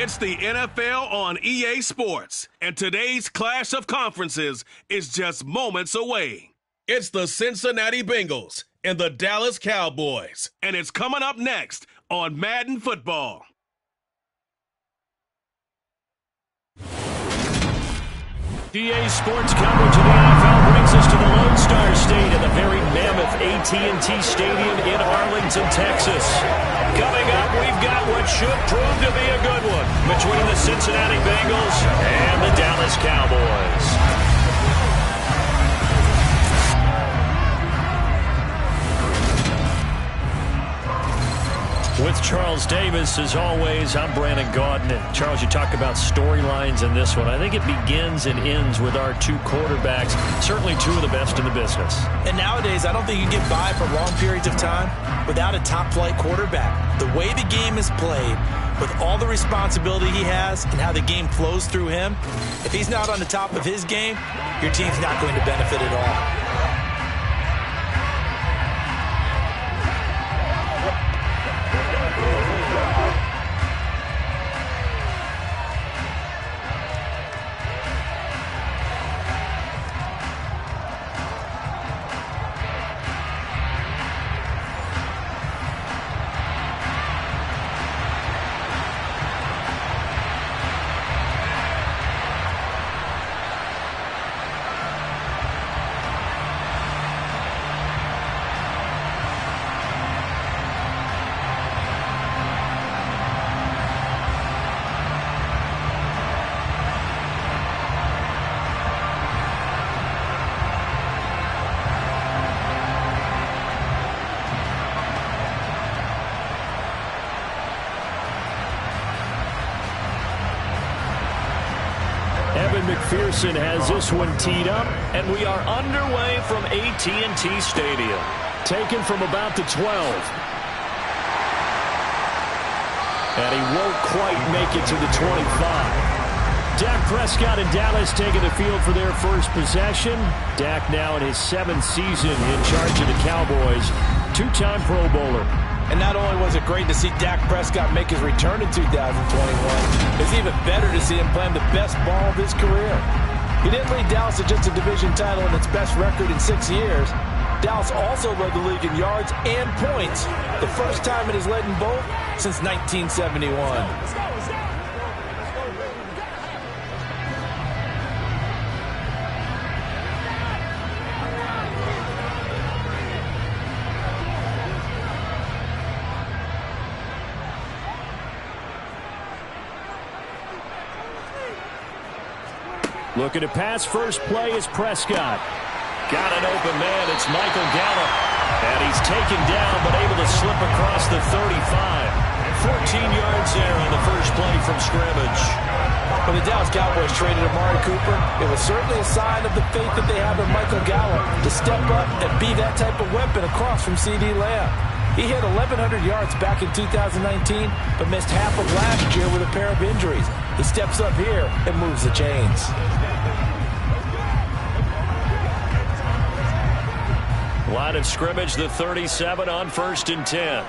It's the NFL on EA Sports, and today's clash of conferences is just moments away. It's the Cincinnati Bengals and the Dallas Cowboys, and it's coming up next on Madden Football. EA Sports coverage of the NFL brings us to the Lone Star State at the very mammoth AT&T Stadium in Arlington, Texas. Coming up, we've got what should prove to be a good one between the Cincinnati Bengals and the Dallas Cowboys. With Charles Davis, as always, I'm Brandon Gaudin. And Charles, you talk about storylines in this one. I think it begins and ends with our two quarterbacks, certainly two of the best in the business. And nowadays, I don't think you can get by for long periods of time without a top-flight quarterback. The way the game is played, with all the responsibility he has and how the game flows through him, if he's not on the top of his game, your team's not going to benefit at all. McPherson has this one teed up, and we are underway from AT&T Stadium. Taken from about the 12. And he won't quite make it to the 25. Dak Prescott and Dallas taking the field for their first possession. Dak now in his 7th season in charge of the Cowboys. Two-time Pro Bowler. And not only was it great to see Dak Prescott make his return in 2021, it's even better to see him playing the best ball of his career. He didn't lead Dallas to just a division title and its best record in 6 years. Dallas also led the league in yards and points, the first time it has led in both since 1971. Looking to pass, first play is Prescott. Got an open man, it's Michael Gallup. And he's taken down, but able to slip across the 35. 14 yards there on the first play from scrimmage. When the Dallas Cowboys traded Amari Cooper, it was certainly a sign of the faith that they have in Michael Gallup to step up and be that type of weapon across from C.D. Lamb. He hit 1,100 yards back in 2019, but missed half of last year with a pair of injuries. He steps up here and moves the chains. Line of scrimmage, the 37 on 1st and 10.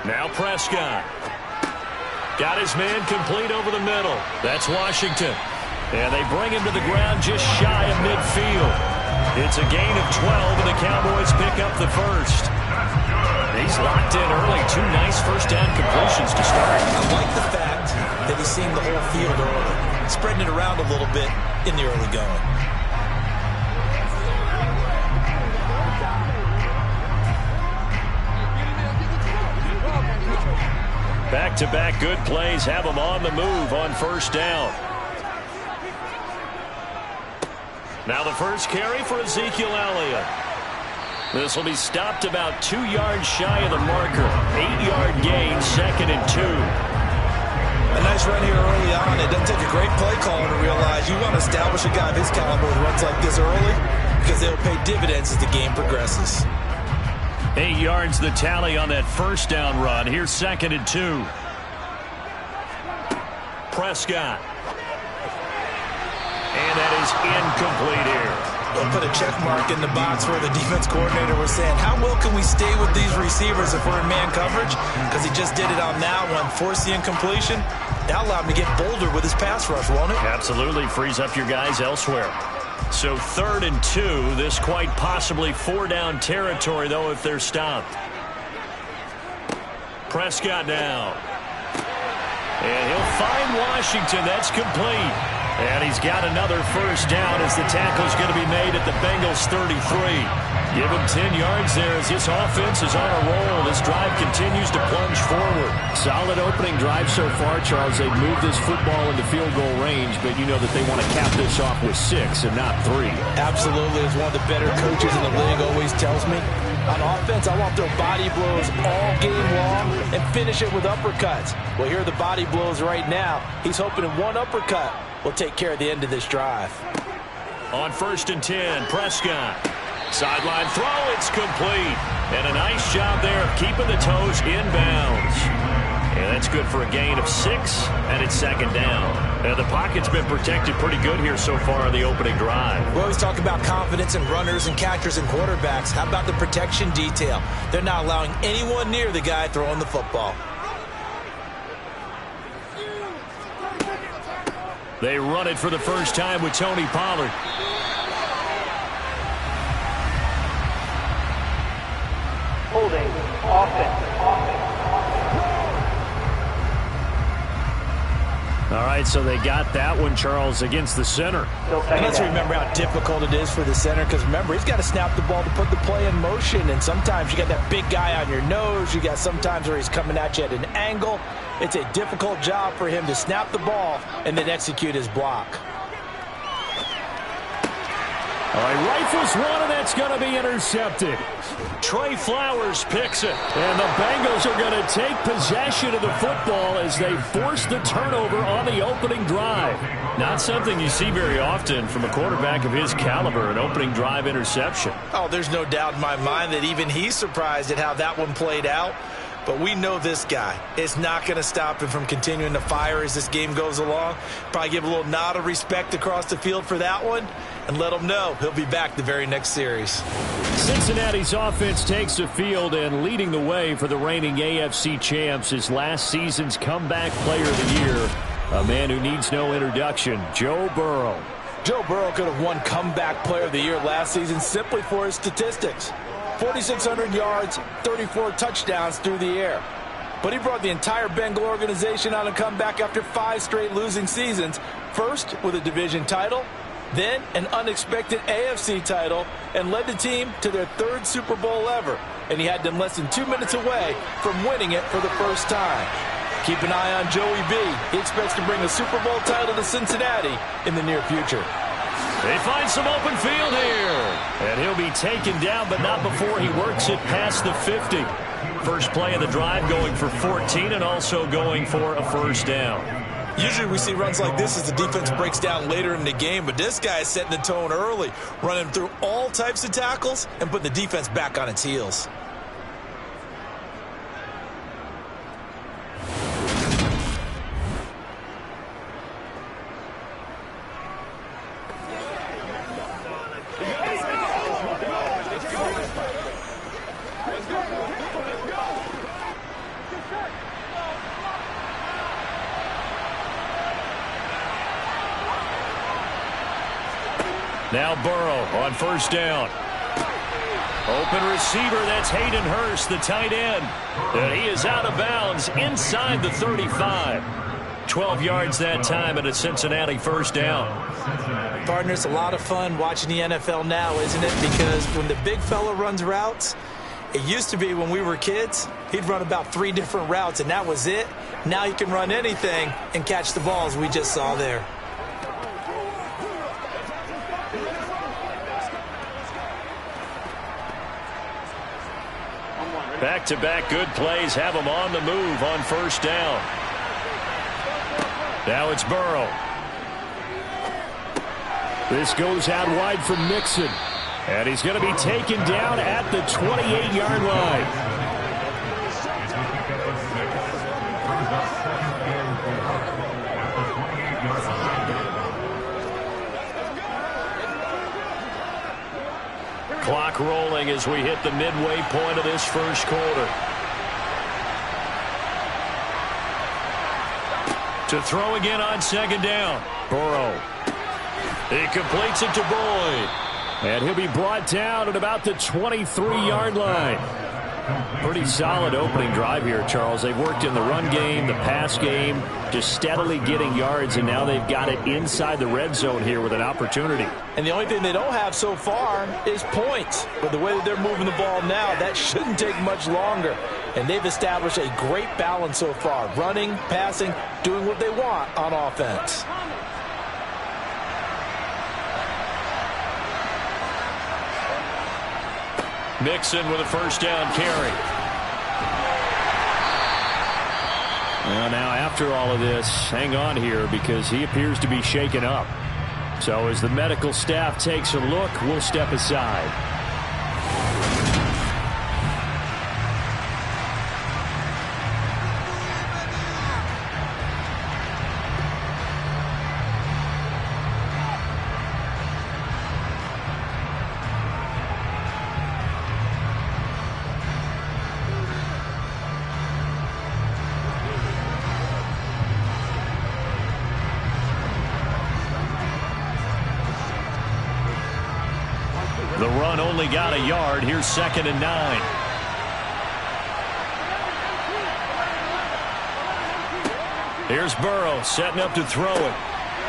Now Prescott. Got his man complete over the middle. That's Washington. And they bring him to the ground just shy of midfield. It's a gain of 12, and the Cowboys pick up the first. He's locked in early. 2 nice first down completions to start. I like the fact that he's seeing the whole field early, spreading it around a little bit in the early going. Back-to-back good plays have him on the move on first down. Now the first carry for Ezekiel Elliott. This will be stopped about 2 yards shy of the marker. 8-yard gain, 2nd and 2. A nice run here early on. It doesn't take a great play caller to realize you want to establish a guy of his caliber with runs like this early because they'll pay dividends as the game progresses. 8 yards the tally on that first down run. Here's 2nd and 2. Prescott. And that is incomplete here. They'll put a check mark in the box where the defense coordinator was saying, how well can we stay with these receivers if we're in man coverage? Because he just did it on that one, forced the incompletion. That allowed him to get bolder with his pass rush, won't it? Absolutely. Frees up your guys elsewhere. So 3rd and 2. This quite possibly 4-down territory, though, if they're stopped. Prescott now. And he'll find Washington. That's complete. And he's got another first down as the tackle's going to be made at the Bengals 33. Give him 10 yards there as this offense is on a roll. This drive continues to plunge forward. Solid opening drive so far, Charles. They've moved this football into field goal range, but you know that they want to cap this off with 6 and not 3. Absolutely. As one of the better coaches in the league always tells me, on offense, I want to throw body blows all game long and finish it with uppercuts. Well, here are the body blows right now. He's hoping in one uppercut will take care of the end of this drive. On 1st and 10, Prescott. Sideline throw, it's complete. And a nice job there of keeping the toes inbounds. And that's good for a gain of 6, and it's 2nd down. And the pocket's been protected pretty good here so far on the opening drive. We always talk about confidence in runners and catchers and quarterbacks. How about the protection detail? They're not allowing anyone near the guy throwing the football. They run it for the first time with Tony Pollard. Holding offense. All right, so they got that one, Charles, against the center. And let's remember how difficult it is for the center, because remember, he's got to snap the ball to put the play in motion, and sometimes you got that big guy on your nose. You got sometimes where he's coming at you at an angle. It's a difficult job for him to snap the ball and then execute his block. All right, rifles one, and that's going to be intercepted. Trey Flowers picks it. And the Bengals are going to take possession of the football as they force the turnover on the opening drive. Not something you see very often from a quarterback of his caliber, an opening drive interception. Oh, there's no doubt in my mind that even he's surprised at how that one played out. But we know this guy is not going to stop him from continuing to fire as this game goes along. Probably give a little nod of respect across the field for that one and let him know he'll be back the very next series. Cincinnati's offense takes the field, and leading the way for the reigning AFC champs is last season's comeback player of the year, a man who needs no introduction, Joe Burrow. Joe Burrow could have won comeback player of the year last season simply for his statistics. 4,600 yards, 34 touchdowns through the air. But he brought the entire Bengal organization on a comeback after 5 straight losing seasons. First with a division title, then an unexpected AFC title, and led the team to their 3rd Super Bowl ever. And he had them less than 2 minutes away from winning it for the first time. Keep an eye on Joey B. He expects to bring a Super Bowl title to Cincinnati in the near future. They find some open field here. And he'll be taken down, but not before he works it past the 50. First play of the drive going for 14 and also going for a first down. Usually we see runs like this as the defense breaks down later in the game, but this guy is setting the tone early, running through all types of tackles and putting the defense back on its heels. Now Burrow on first down. Open receiver, that's Hayden Hurst, the tight end. And he is out of bounds inside the 35. 12 yards that time and a Cincinnati first down. Partner, it's a lot of fun watching the NFL now, isn't it? Because when the big fella runs routes, it used to be when we were kids, he'd run about 3 different routes, and that was it. Now he can run anything and catch the balls we just saw there. Back-to-back good plays have him on the move on first down. Now it's Burrow. This goes out wide from Mixon. And he's going to be taken down at the 28-yard line. Clock rolling as we hit the midway point of this first quarter. To throw again on second down. Burrow. He completes it to Boyd. And he'll be brought down at about the 23-yard line. Pretty solid opening drive here, Charles. They've worked in the run game, the pass game, just steadily getting yards, and now they've got it inside the red zone here with an opportunity. And the only thing they don't have so far is points. But the way that they're moving the ball now, that shouldn't take much longer. And they've established a great balance so far. Running, passing, doing what they want on offense. Mixon with a first down carry. Well, now after all of this, hang on here because he appears to be shaken up. So as the medical staff takes a look, we'll step aside. The run only got a yard. Here's 2nd and 9. Here's Burrow setting up to throw it.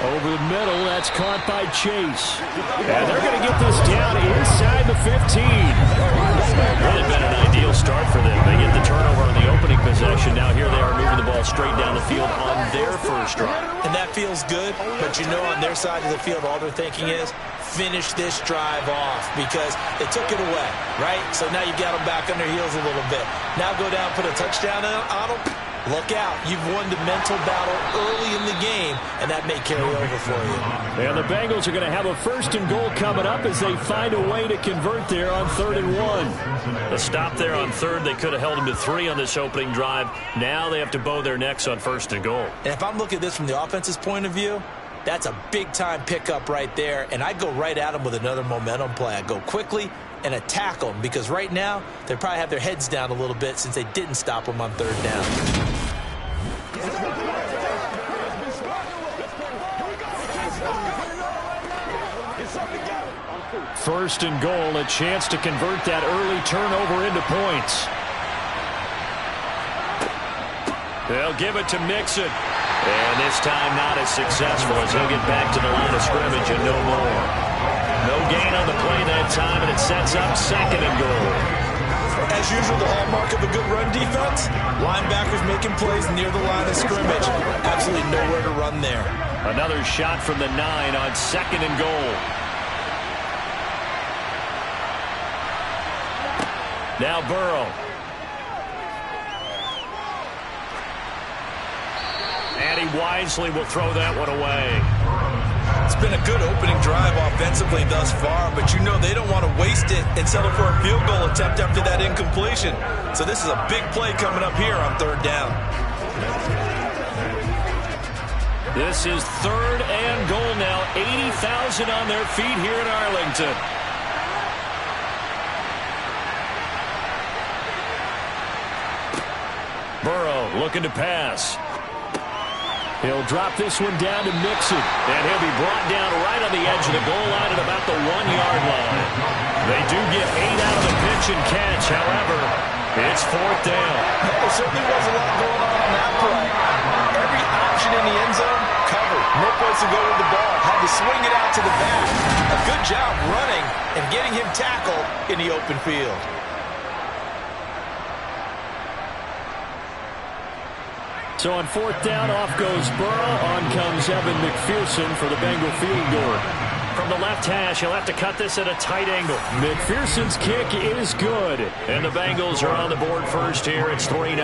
Over the middle, that's caught by Chase. And they're going to get this down inside the 15. Really been an ideal start for them. They get the turnover on the opening possession. Now here they are moving the ball straight down the field on their first drive. And that feels good, but you know on their side of the field, all they're thinking is, finish this drive off because they took it away, right? So now you got them back on their heels a little bit. Now go down, put a touchdown on them. Look out. You've won the mental battle early in the game, and that may carry over for you. And the Bengals are going to have a 1st and goal coming up as they find a way to convert there on 3rd and 1. The stop there on 3rd, they could have held them to 3 on this opening drive. Now they have to bow their necks on 1st and goal. And if I'm looking at this from the offense's point of view, that's a big-time pickup right there, and I'd go right at them with another momentum play. I'd go quickly and attack them because right now they probably have their heads down a little bit since they didn't stop them on 3rd down. First and goal, a chance to convert that early turnover into points. They'll give it to Mixon. And this time not as successful as he'll get back to the line of scrimmage and no more. No gain on the play that time, and it sets up 2nd and goal. As usual, the hallmark of a good run defense, linebackers making plays near the line of scrimmage. Absolutely nowhere to run there. Another shot from the 9 on 2nd and goal. Now Burrow. And he wisely will throw that one away. It's been a good opening drive offensively thus far, but you know they don't want to waste it and settle for a field goal attempt after that incompletion. So this is a big play coming up here on 3rd down. This is 3rd and goal now. 80,000 on their feet here in Arlington. Burrow looking to pass. He'll drop this one down to Mixon, and he'll be brought down right on the edge of the goal line at about the 1-yard line. They do get 8 out of the pitch and catch. However, it's 4th down. There certainly was a lot going on that play. Every option in the end zone covered. No place to go with the ball. Had to swing it out to the back. A good job running and getting him tackled in the open field. So on 4th down, off goes Burrow. On comes Evan McPherson for the Bengal field goal. From the left hash, he'll have to cut this at a tight angle. McPherson's kick is good. And the Bengals are on the board first here. It's 3-0.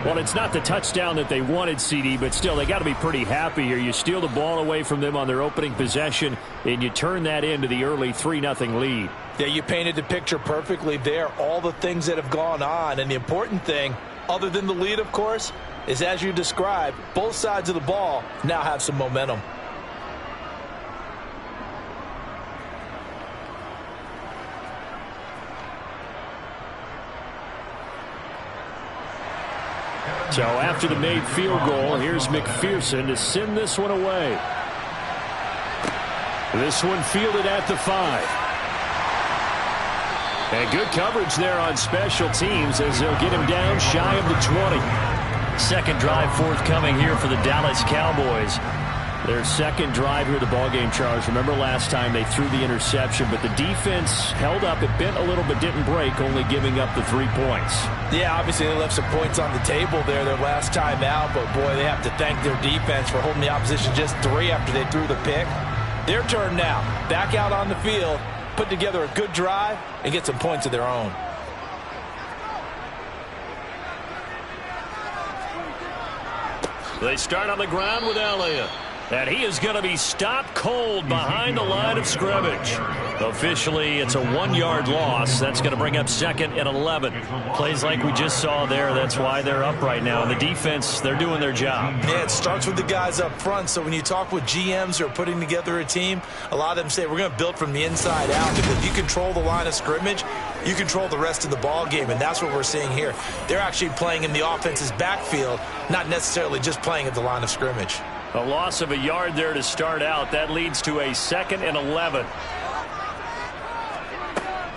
Well, it's not the touchdown that they wanted, CD, but still, they got to be pretty happy here. You steal the ball away from them on their opening possession, and you turn that into the early 3-0 lead. Yeah, you painted the picture perfectly there. All the things that have gone on, and the important thing, other than the lead, of course, is as you described, both sides of the ball now have some momentum. So after the made field goal, here's McPherson to send this one away. This one fielded at the 5. And good coverage there on special teams as they'll get him down shy of the 20. Second drive forthcoming here for the Dallas Cowboys. Their second drive here of the ballgame, Charles. Remember last time they threw the interception, but the defense held up. It bent a little but didn't break, only giving up the 3 points. Yeah, obviously they left some points on the table there their last time out, but boy, they have to thank their defense for holding the opposition just 3 after they threw the pick. Their turn now. Back out on the field, put together a good drive, and get some points of their own. They start on the ground with Elliott. And he is going to be stopped cold behind the line of scrimmage. Officially, it's a 1-yard loss. That's going to bring up 2nd and 11. Plays like we just saw there. That's why they're up right now. And the defense, they're doing their job. Yeah, it starts with the guys up front. So when you talk with GMs who are putting together a team, a lot of them say we're going to build from the inside out. Because if you control the line of scrimmage, you control the rest of the ball game. And that's what we're seeing here. They're actually playing in the offense's backfield, not necessarily just playing at the line of scrimmage. A loss of a yard there to start out. That leads to a 2nd and 11.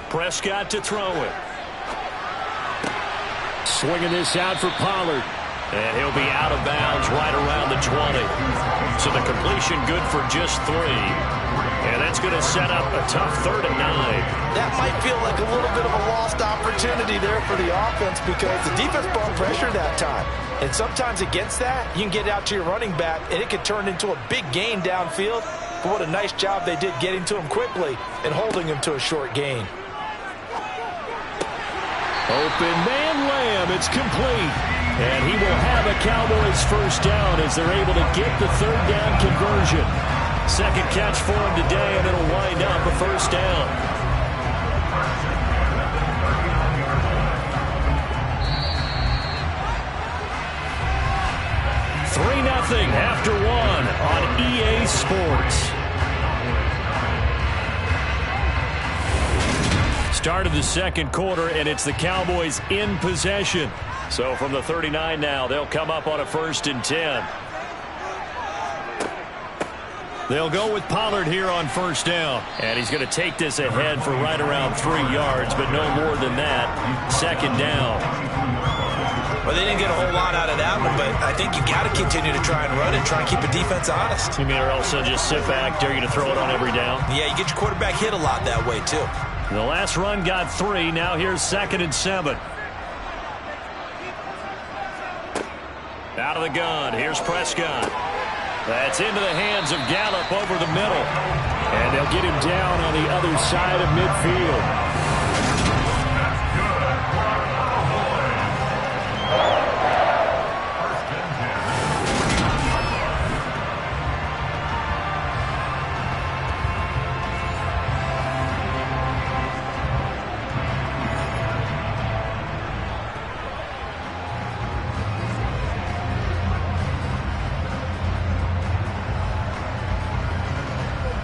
Prescott to throw it. Swinging this out for Pollard. And he'll be out of bounds right around the 20. So the completion good for just 3. And that's going to set up a tough 3rd and 9. That might feel like a little bit of a lost opportunity there for the offense because the defense brought pressure that time. And sometimes against that, you can get out to your running back, and it could turn into a big gain downfield. But what a nice job they did getting to him quickly and holding him to a short gain. Open man Lamb, it's complete. And he will have a Cowboys first down as they're able to get the 3rd down conversion. Second catch for him today, and it'll wind up a first down. 3-0 after 1 on EA Sports. Start of the second quarter, and it's the Cowboys in possession. So from the 39 now, they'll come up on a 1st and 10. They'll go with Pollard here on 1st down. And he's going to take this ahead for right around 3 yards, but no more than that. 2nd down. Well, they didn't get a whole lot out of that one, but I think you got to continue to try and run it, try and keep the defense honest. You mean, or also just sit back, dare you to throw it on every down? Yeah, you get your quarterback hit a lot that way, too. The last run got 3. Now here's 2nd and 7. Out of the gun. Here's Prescott. That's into the hands of Gallup over the middle. And they'll get him down on the other side of midfield.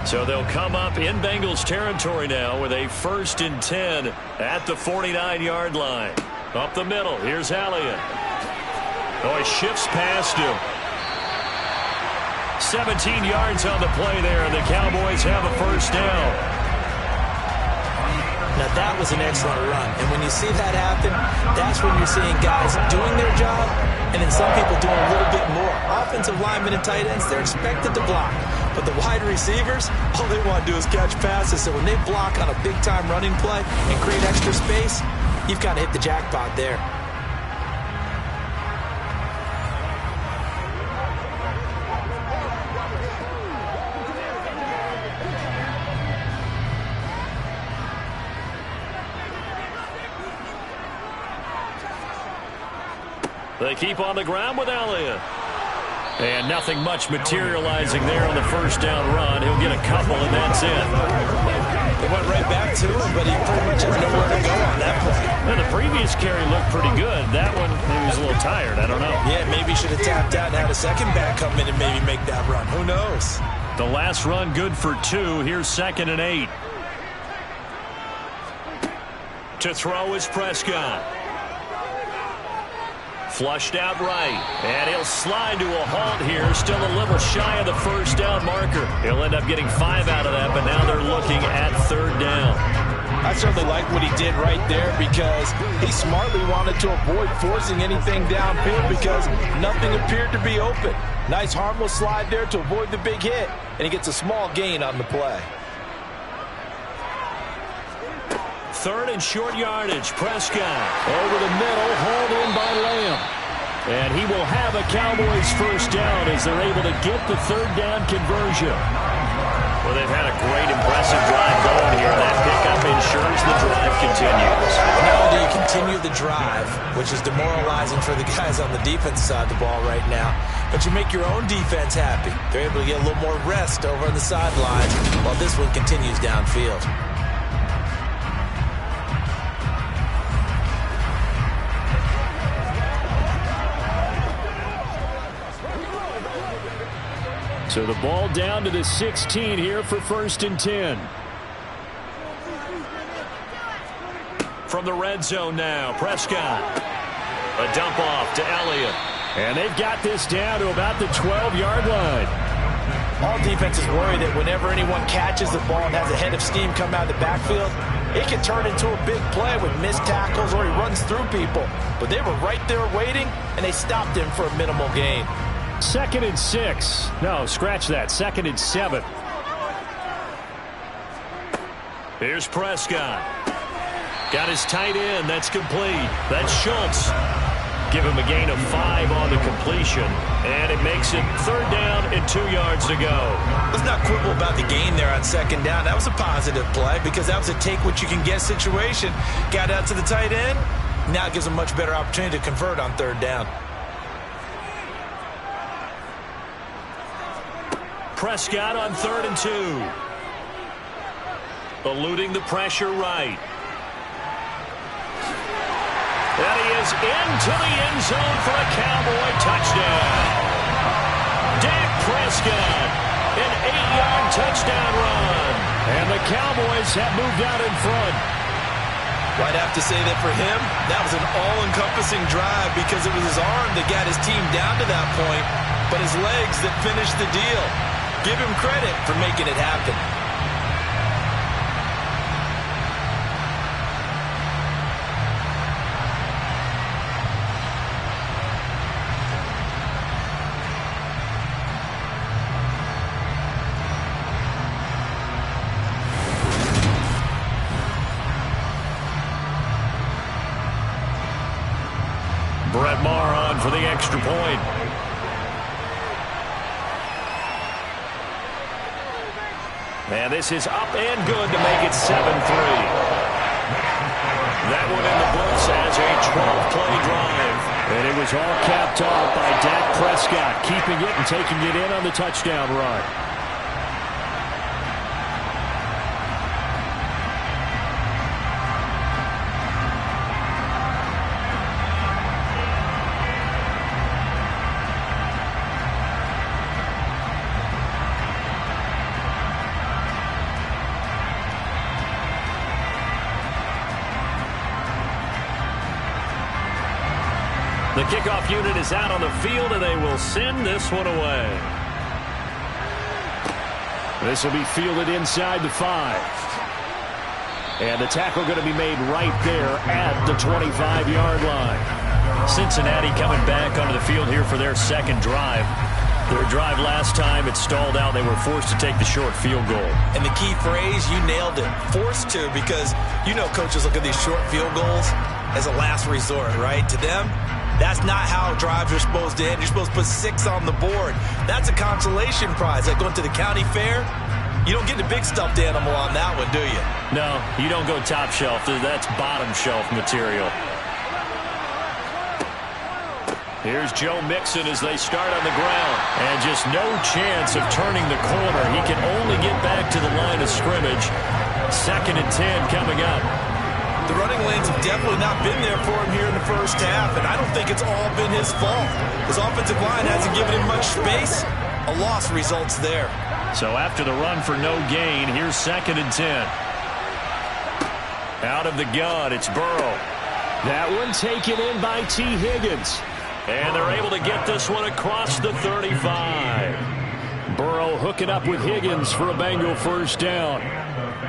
So they'll come up in Bengals territory now with a 1st and 10 at the 49-yard line. Up the middle, here's Elliott. Oh, he shifts past him. 17 yards on the play there, and the Cowboys have a 1st down. Now that was an excellent run, and when you see that happen, that's when you're seeing guys doing their job, and then some people doing a little bit more. Offensive linemen and tight ends, they're expected to block. But the wide receivers, all they want to do is catch passes. So when they block on a big-time running play and create extra space, you've kind of hit the jackpot there. They keep on the ground with Elliott. And nothing much materializing there on the 1st down run. He'll get a couple, and that's it. They went right back to him, but he pretty much has nowhere to go on that play. And the previous carry looked pretty good. That one, maybe was a little tired. I don't know. Yeah, maybe he should have tapped out and had a second back come in and maybe make that run. Who knows? The last run good for 2. Here's 2nd and 8. To throw is Prescott. Flushed out right. And he'll slide to a halt here. Still a little shy of the first down marker. He'll end up getting 5 out of that, but now they're looking at 3rd down. I certainly like what he did right there because he smartly wanted to avoid forcing anything downfield because nothing appeared to be open. Nice harmless slide there to avoid the big hit, and he gets a small gain on the play. 3rd and short yardage. Prescott over the middle, hauled in by Lamb. And he will have a Cowboys first down as they're able to get the 3rd down conversion. Well, they've had a great, impressive drive going here. That pickup ensures the drive continues. Not only do you continue the drive, which is demoralizing for the guys on the defense side of the ball right now, but you make your own defense happy. They're able to get a little more rest over on the sidelines while this one continues downfield. So the ball down to the 16 here for 1st and 10. From the red zone now, Prescott. A dump off to Elliott. And they've got this down to about the 12-yard line. All defenses worry that whenever anyone catches the ball and has a head of steam come out of the backfield, it can turn into a big play with missed tackles or he runs through people. But they were right there waiting, and they stopped him for a minimal gain. 2nd and 6. No, scratch that. 2nd and 7. Here's Prescott. Got his tight end. That's complete. That's Schultz. Give him a gain of 5 on the completion. And it makes it 3rd down and 2 yards to go. Let's not quibble about the gain there on 2nd down. That was a positive play because that was a take-what-you-can-get situation. Got out to the tight end. Now it gives a much better opportunity to convert on 3rd down. Prescott on 3rd and 2. Eluding the pressure right. And he is into the end zone for a Cowboy touchdown. Dak Prescott, an 8-yard touchdown run. And the Cowboys have moved out in front. Well, I'd have to say that for him, that was an all-encompassing drive because it was his arm that got his team down to that point, but his legs that finished the deal. Give him credit for making it happen. Brett Maher on for the extra point. And this is up and good to make it 7-3. That one in the books as a 12-play drive. And it was all capped off by Dak Prescott, keeping it and taking it in on the touchdown run. The kickoff unit is out on the field, and they will send this one away. This will be fielded inside the 5. And the tackle going to be made right there at the 25-yard line. Cincinnati coming back onto the field here for their 2nd drive. Their drive last time, it stalled out. They were forced to take the short field goal. And the key phrase, you nailed it. Forced to, because you know coaches look at these short field goals as a last resort, right? To them, that's not how drives are supposed to end. You're supposed to put 6 on the board. That's a consolation prize. Like going to the county fair, you don't get the big stuffed animal on that one, do you? No, you don't go top shelf. That's bottom shelf material. Here's Joe Mixon as they start on the ground. And just no chance of turning the corner. He can only get back to the line of scrimmage. 2nd and 10 coming up. The running lanes have definitely not been there for him here in the first half, and I don't think it's all been his fault. His offensive line hasn't given him much space. A loss results there. So after the run for no gain, here's 2nd and 10. Out of the gun, it's Burrow. That one taken in by T. Higgins. And they're able to get this one across the 35. Burrow hooking up with Higgins for a Bengal first down.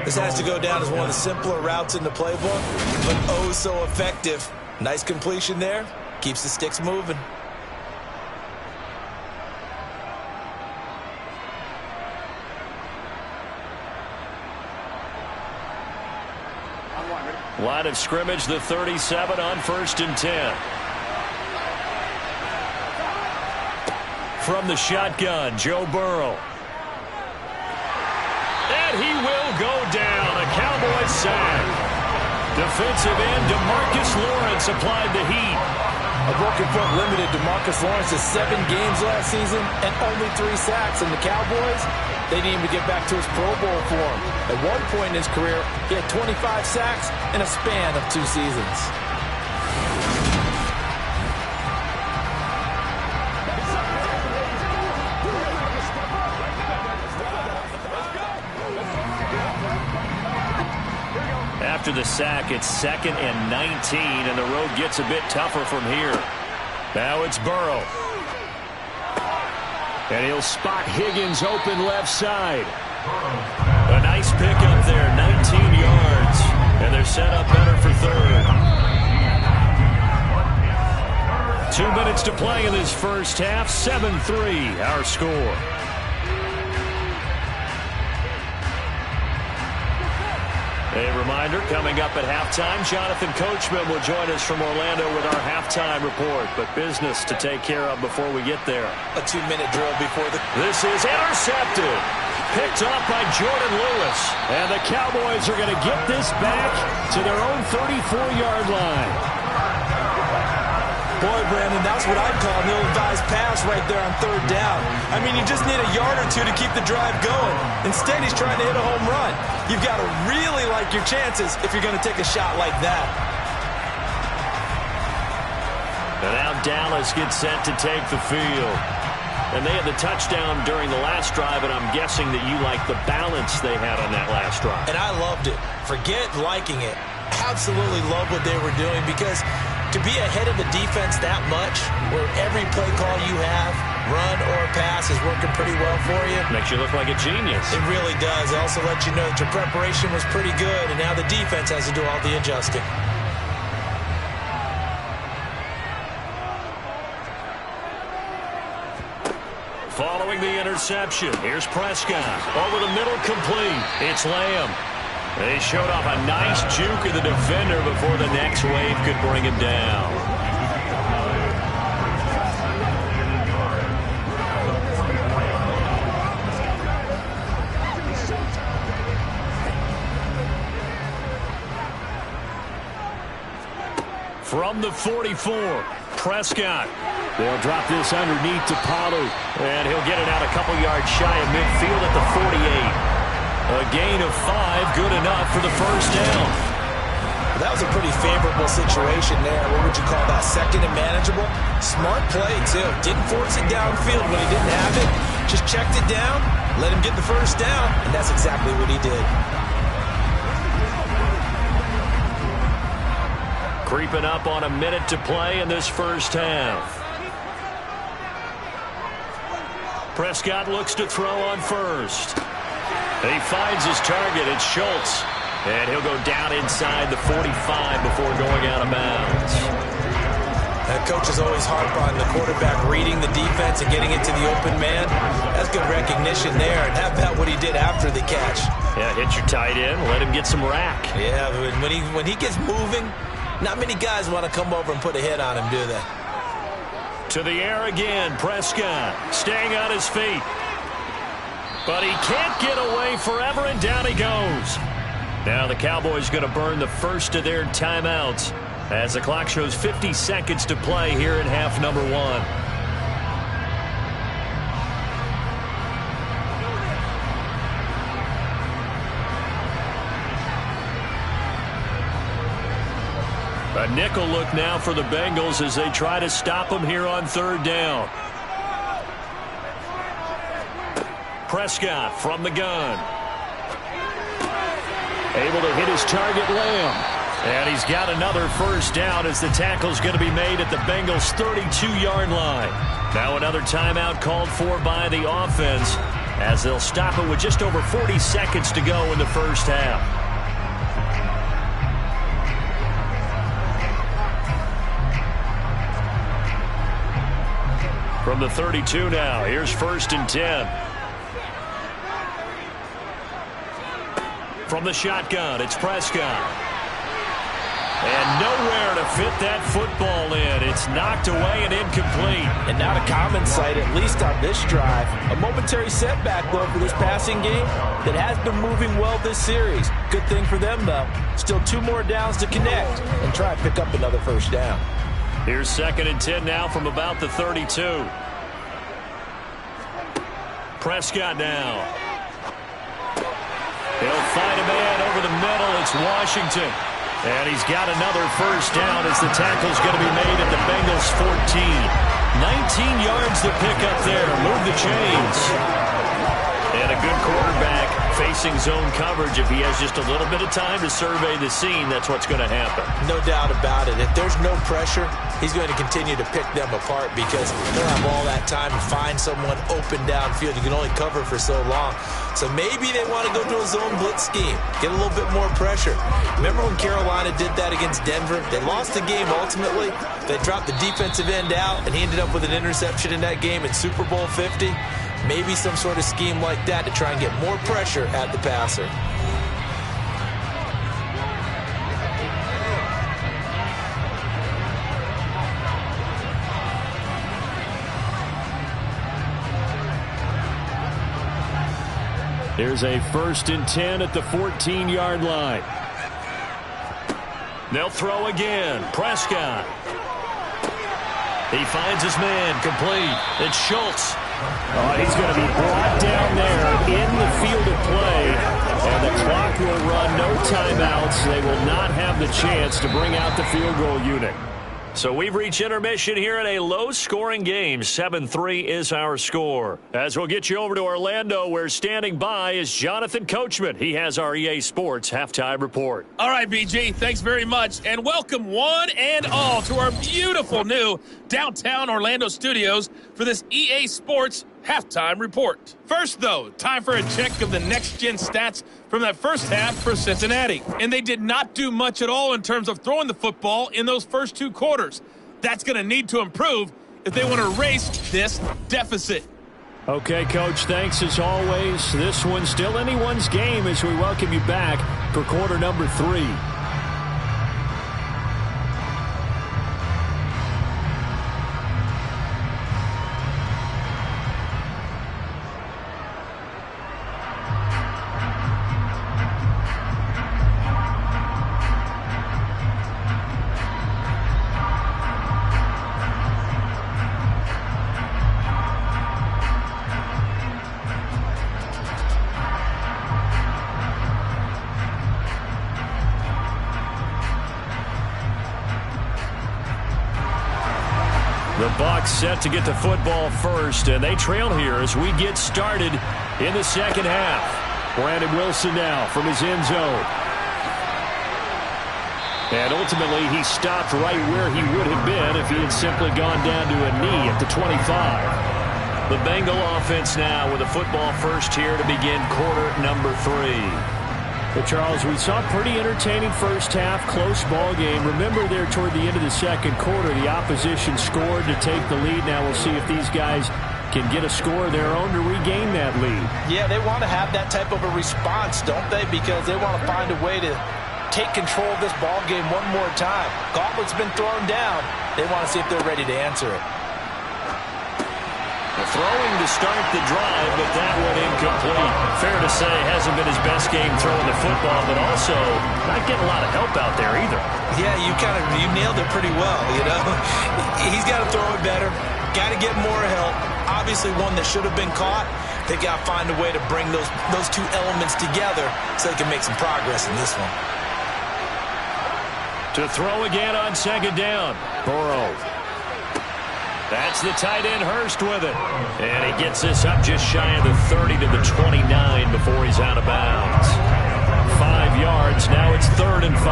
This has to go down as one of the simpler routes in the playbook, but oh so effective. Nice completion there. Keeps the sticks moving. Line of scrimmage, the 37 on 1st and 10. From the shotgun, Joe Burrow. And he will go down. A Cowboys sack. Defensive end DeMarcus Lawrence applied the heat. A broken foot limited DeMarcus Lawrence to 7 games last season and only 3 sacks. And the Cowboys, they need him to get back to his Pro Bowl form. At one point in his career, he had 25 sacks in a span of 2 seasons. After the sack, it's 2nd and 19, and the road gets a bit tougher from here. Now it's Burrow. And he'll spot Higgins open left side. A nice pickup there, 19 yards. And they're set up better for 3rd. 2 minutes to play in this first half, 7-3 our score. A reminder, coming up at halftime, Jonathan Coachman will join us from Orlando with our halftime report. But business to take care of before we get there. A 2-minute drill before the... This is intercepted. Picked off by Jordan Lewis. And the Cowboys are going to get this back to their own 34-yard line. Boy, Brandon, that's what I'd call an ill-advised pass right there on 3rd down. I mean, you just need a yard or 2 to keep the drive going. Instead, he's trying to hit a home run. You've got to really like your chances if you're going to take a shot like that. And now Dallas gets set to take the field. And they had the touchdown during the last drive, and I'm guessing that you like the balance they had on that last drive. And I loved it. Forget liking it. Absolutely love what they were doing, because to be ahead of a defense that much, where every play call you have, run or pass, is working pretty well for you. Makes you look like a genius. It really does. It also lets you know that your preparation was pretty good, and now the defense has to do all the adjusting. Following the interception, here's Prescott. Over the middle, complete. It's Lamb. They showed off a nice juke of the defender before the next wave could bring him down. From the 44, Prescott. They'll drop this underneath to Pollard, and he'll get it out a couple yards shy of midfield at the 48. A gain of 5, good enough for the first down. That was a pretty favorable situation there. What would you call that? 2nd and manageable? Smart play, too. Didn't force it downfield when he didn't have it. Just checked it down, let him get the first down, and that's exactly what he did. Creeping up on a minute to play in this first half. Prescott looks to throw on first. He finds his target. It's Schultz. And he'll go down inside the 45 before going out of bounds. That coach is always harp on the quarterback reading the defense and getting it to the open man. That's good recognition there. And how about what he did after the catch? Yeah, hit your tight end. Let him get some rack. Yeah, when he gets moving, not many guys want to come over and put a hit on him, do they? To the air again. Prescott staying on his feet. But he can't get away forever, and down he goes. Now the Cowboys going to burn the first of their timeouts as the clock shows 50 seconds to play here in half number 1. A nickel look now for the Bengals as they try to stop them here on 3rd down. Prescott from the gun. Able to hit his target, Lamb. And he's got another first down as the tackle's going to be made at the Bengals' 32-yard line. Now another timeout called for by the offense as they'll stop it with just over 40 seconds to go in the first half. From the 32 now, here's 1st and 10. From the shotgun, it's Prescott. And nowhere to fit that football in. It's knocked away and incomplete. And not a common sight, at least on this drive. A momentary setback, though, for this passing game that has been moving well this series. Good thing for them, though. Still 2 more downs to connect and try and pick up another first down. Here's 2nd and 10 now from about the 32. Prescott now. He'll find a man over the middle. It's Washington. And he's got another first down as the tackle's going to be made at the Bengals' 14. 19 yards to pick up there. Move the chains. And a good quarterback facing zone coverage. If he has just a little bit of time to survey the scene, that's what's going to happen. No doubt about it. If there's no pressure, he's going to continue to pick them apart because he'll have all that time to find someone open downfield. You can only cover for so long. So maybe they want to go to a zone blitz scheme, get a little bit more pressure. Remember when Carolina did that against Denver? They lost the game ultimately. They dropped the defensive end out, and he ended up with an interception in that game in Super Bowl 50. Maybe some sort of scheme like that to try and get more pressure at the passer. There's a 1st and 10 at the 14-yard line. They'll throw again. Prescott. He finds his man complete. It's Schultz. He's going to be brought down there in the field of play. And the clock will run. No timeouts. They will not have the chance to bring out the field goal unit. So we've reached intermission here in a low-scoring game. 7-3 is our score. As we'll get you over to Orlando, where standing by is Jonathan Coachman. He has our EA Sports Halftime Report. All right, BG, thanks very much. And welcome one and all to our beautiful new downtown Orlando studios for this EA Sports Halftime Report. First, though, time for a check of the next-gen stats from that first half for Cincinnati. And they did not do much at all in terms of throwing the football in those first 2 quarters. That's going to need to improve if they want to erase this deficit. Okay, Coach, thanks as always. This one's still anyone's game as we welcome you back for quarter number 3. The Bucs set to get the football first, and they trail here as we get started in the second half. Brandon Wilson now from his end zone. And ultimately, he stopped right where he would have been if he had simply gone down to a knee at the 25. The Bengal offense now with a football first here to begin quarter number 3. Well, Charles, we saw a pretty entertaining first half, close ball game. Remember there toward the end of the second quarter, the opposition scored to take the lead. Now we'll see if these guys can get a score of their own to regain that lead. Yeah, they want to have that type of a response, don't they? Because they want to find a way to take control of this ball game one more time. Gauntlet's been thrown down. They want to see if they're ready to answer it. Throwing to start the drive, but that one incomplete. Fair to say, hasn't been his best game throwing the football, but also not getting a lot of help out there either. Yeah, you nailed it pretty well, you know. He's got to throw it better, got to get more help. Obviously one that should have been caught. They got to find a way to bring those 2 elements together so they can make some progress in this one. To throw again on second down. Burrow. That's the tight end, Hurst, with it. And he gets this up just shy of the 30 to the 29 before he's out of bounds. 5 yards. Now it's 3rd and 5.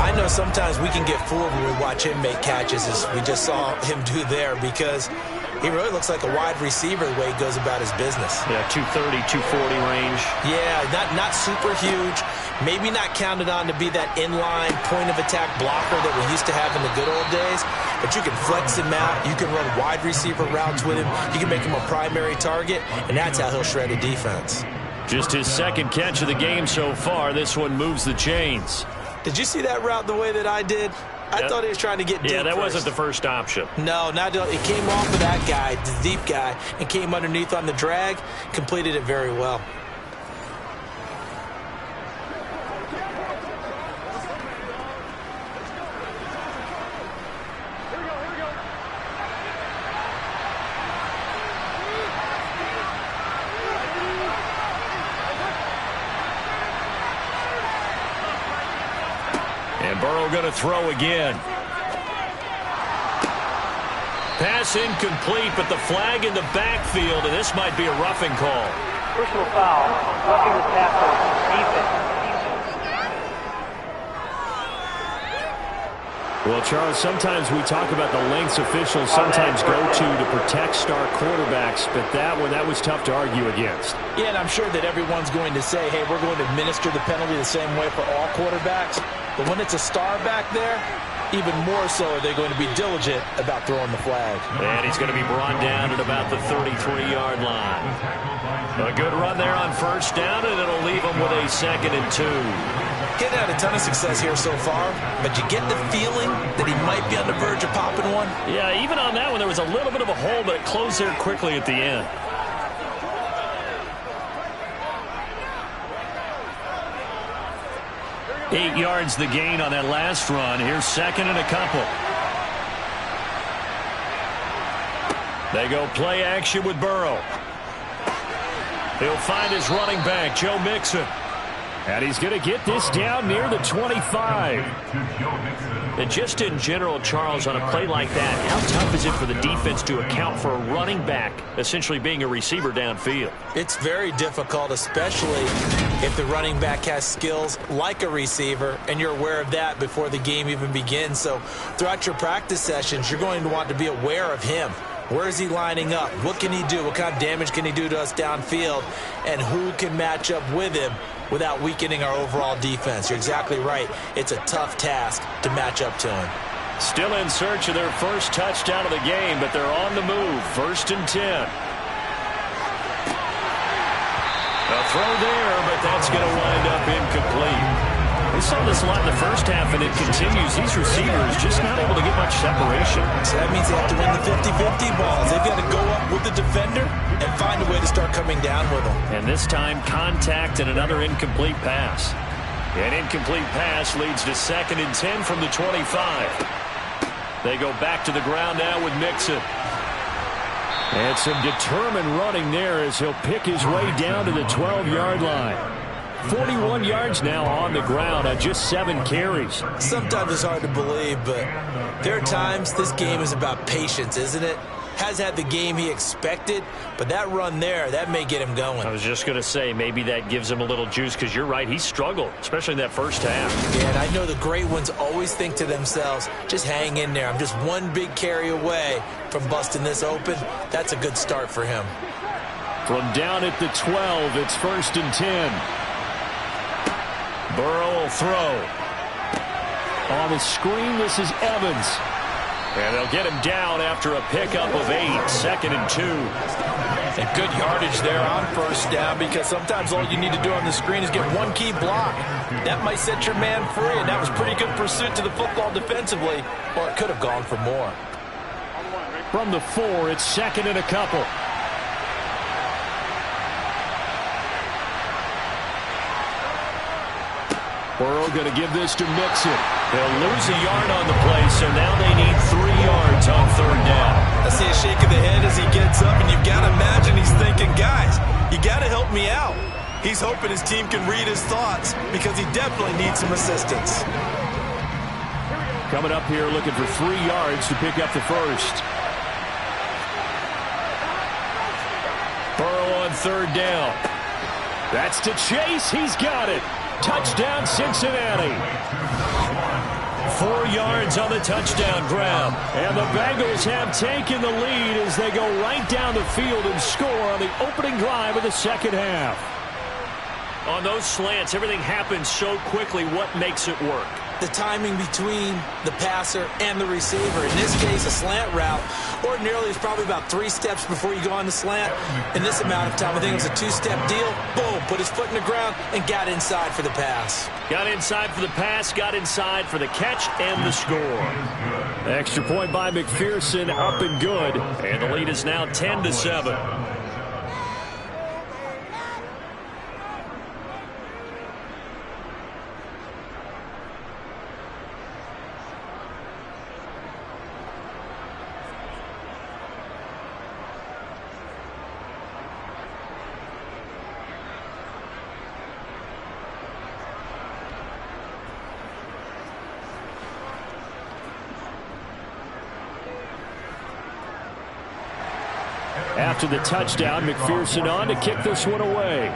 I know sometimes we can get fooled when we watch him make catches, as we just saw him do there, because he really looks like a wide receiver the way he goes about his business. Yeah, 230, 240 range. Yeah, not super huge. Maybe not counted on to be that inline point-of-attack blocker that we used to have in the good old days, but you can flex him out. You can run wide receiver routes with him. You can make him a primary target, and that's how he'll shred a defense. Just his second catch of the game so far. This one moves the chains. Did you see that route the way that I did? I thought he was trying to get deep. Yeah, that first. wasn't the first option. No, it came off of that guy, the deep guy, and came underneath on the drag. Completed it very well. And Burrow going to throw again. Pass incomplete, but the flag in the backfield, and this might be a roughing call. Personal foul, roughing the tackle, defense. Well, Charles, sometimes we talk about the lengths officials sometimes go to protect star quarterbacks, but that was tough to argue against. Yeah, and I'm sure that everyone's going to say, hey, we're going to administer the penalty the same way for all quarterbacks. But when it's a star back there, even more so are they going to be diligent about throwing the flag. And he's going to be brought down at about the 33-yard line. A good run there on first down, and it'll leave him with a 2nd and 2. Getting had a ton of success here so far, but you get the feeling that he might be on the verge of popping one. Yeah, even on that one, there was a little bit of a hole, but it closed there quickly at the end. Eight yards the gain on that last run. Here's 2nd and a couple. They go play action with Burrow. He'll find his running back, Joe Mixon. And he's going to get this down near the 25. And just in general, Charles, on a play like that, how tough is it for the defense to account for a running back essentially being a receiver downfield? It's very difficult, especially if the running back has skills like a receiver, and you're aware of that before the game even begins. So throughout your practice sessions, you're going to want to be aware of him. Where is he lining up? What can he do? What kind of damage can he do to us downfield? And who can match up with him without weakening our overall defense? You're exactly right. It's a tough task to match up to him. Still in search of their first touchdown of the game, but they're on the move. 1st and 10. A throw there, but that's going to wind up incomplete. We saw this a lot in the first half, and it continues. These receivers just not able to get much separation. So that means they have to win the 50-50 balls. They've got to go up with the defender and find a way to start coming down with them. And this time, contact and another incomplete pass. An incomplete pass leads to 2nd and 10 from the 25. They go back to the ground now with Mixon. And some determined running there as he'll pick his way down to the 12-yard line. 41 yards now on the ground on just 7 carries. Sometimes it's hard to believe, but there are times this game is about patience, isn't it? Has had the game he expected, but that run there, that may get him going. I was just going to say, maybe that gives him a little juice, because you're right, he struggled, especially in that first half. Yeah, and I know the great ones always think to themselves, just hang in there. I'm just one big carry away from busting this open. That's a good start for him. From down at the 12, it's 1st and 10. Burrow will throw. On the screen, this is Evans. And they'll get him down after a pickup of 8. 2nd and 2. And good yardage there on first down, because sometimes all you need to do on the screen is get one key block. That might set your man free, and that was pretty good pursuit to the football defensively, or it could have gone for more. From the 4, it's 2nd and a couple. Burrow going to give this to Mixon. They'll lose a yard on the play, so now they need 3 yards on 3rd down. I see a shake of the head as he gets up, and you've got to imagine he's thinking, guys, you got to help me out. He's hoping his team can read his thoughts, because he definitely needs some assistance. Coming up here looking for 3 yards to pick up the first. Burrow on 3rd down. That's to Chase. He's got it. Touchdown, Cincinnati. 4 yards on the touchdown grab. And the Bengals have taken the lead as they go right down the field and score on the opening drive of the second half. On those slants, everything happens so quickly. What makes it work? The timing between the passer and the receiver. In this case, a slant route ordinarily is probably about 3 steps before you go on the slant. In this amount of time, I think it was a 2-step deal. Boom, put his foot in the ground and got inside for the pass. Got inside for the pass, got inside for the catch and the score. Extra point by McPherson, up and good. And the lead is now 10-7. After the touchdown, McPherson on to kick this one away.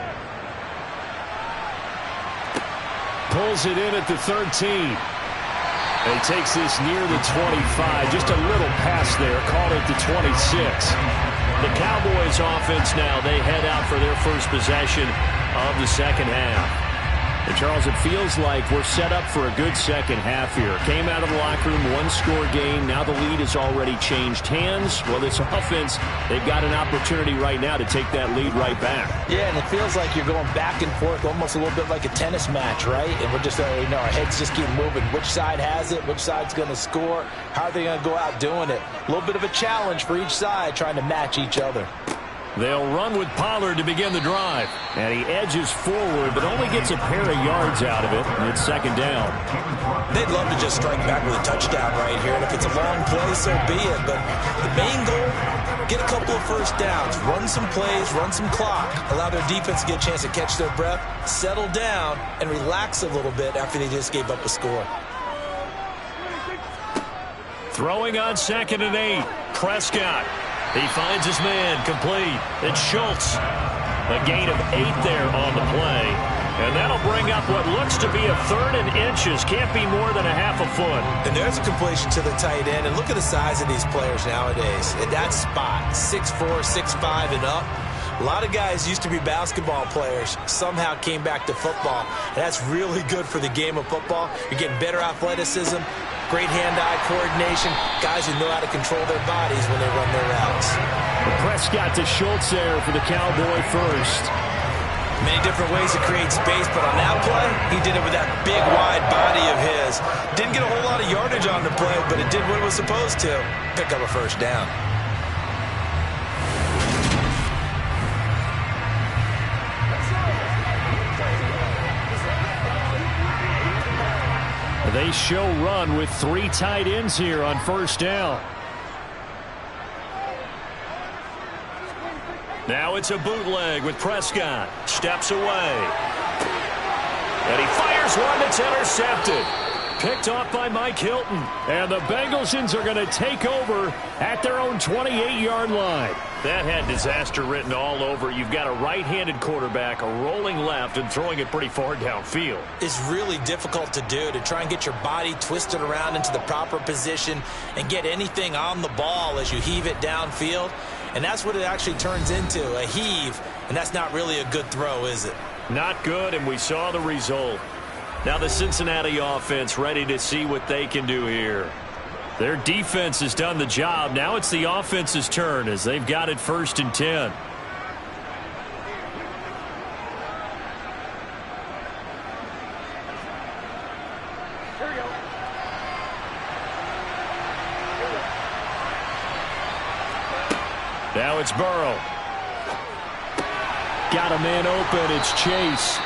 Pulls it in at the 13. And he takes this near the 25. Just a little pass there. Called it the 26. The Cowboys offense now, they head out for their first possession of the second half. And Charles, it feels like we're set up for a good second half here. Came out of the locker room, 1-score game. Now the lead has already changed hands. Well, this offense, they've got an opportunity right now to take that lead right back. Yeah, and it feels like you're going back and forth, almost a little bit like a tennis match, right? And we're just, our heads just keep moving. Which side has it? Which side's going to score? How are they going to go out doing it? A little bit of a challenge for each side, trying to match each other. They'll run with Pollard to begin the drive. And he edges forward, but only gets a pair of yards out of it. And it's second down. They'd love to just strike back with a touchdown right here. And if it's a long play, so be it. But the main goal, get a couple of first downs. Run some plays, run some clock. Allow their defense to get a chance to catch their breath, settle down, and relax a little bit after they just gave up a score. Throwing on 2nd and 8. Prescott. He finds his man complete. It's Schultz. A gain of 8 there on the play. And that'll bring up what looks to be a 3rd and inches. Can't be more than a half a foot. And there's a completion to the tight end. And look at the size of these players nowadays. At that spot, 6'4", 6'5", and up. A lot of guys used to be basketball players, somehow came back to football. And that's really good for the game of football. You're getting better athleticism, great hand-eye coordination, guys who know how to control their bodies when they run their routes. Prescott to Schultz there for the Cowboy first. Many different ways to create space, but on that play, he did it with that big, wide body of his. Didn't get a whole lot of yardage on the play, but it did what it was supposed to. Pick up a first down. They show run with 3 tight ends here on first down. Now it's a bootleg with Prescott. Steps away. And he fires one that's intercepted. Picked off by Mike Hilton. And the Bengalsians are going to take over at their own 28-yard line. That had disaster written all over. You've got a right-handed quarterback, a rolling left, and throwing it pretty far downfield. It's really difficult to do, to try and get your body twisted around into the proper position and get anything on the ball as you heave it downfield. And that's what it actually turns into, a heave. And that's not really a good throw, is it? Not good, and we saw the result. Now the Cincinnati offense ready to see what they can do here. Their defense has done the job. Now it's the offense's turn as they've got it 1st and 10. Now it's Burrow. Got a man open. It's Chase.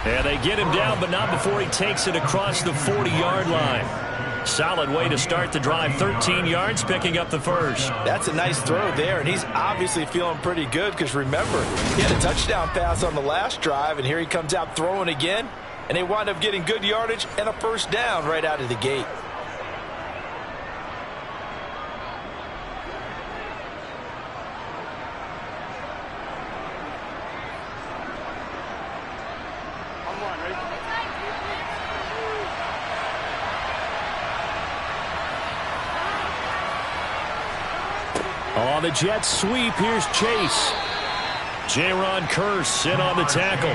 And they get him down, but not before he takes it across the 40-yard line. Solid way to start the drive. 13 yards, picking up the first. That's a nice throw there, and he's obviously feeling pretty good because, remember, he had a touchdown pass on the last drive, and here he comes out throwing again, and they wind up getting good yardage and a first down right out of the gate. On the Jets sweep, here's Chase. Jaron Kearse in on the tackle.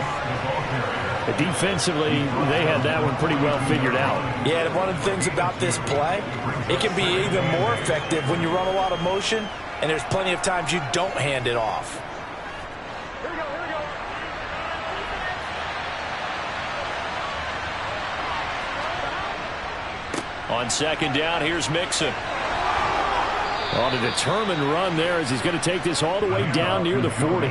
Defensively, they had that one pretty well figured out. Yeah, and one of the things about this play, it can be even more effective when you run a lot of motion, and there's plenty of times you don't hand it off. On second down, here's Mixon. On a determined run there as he's going to take this all the way down near the 40.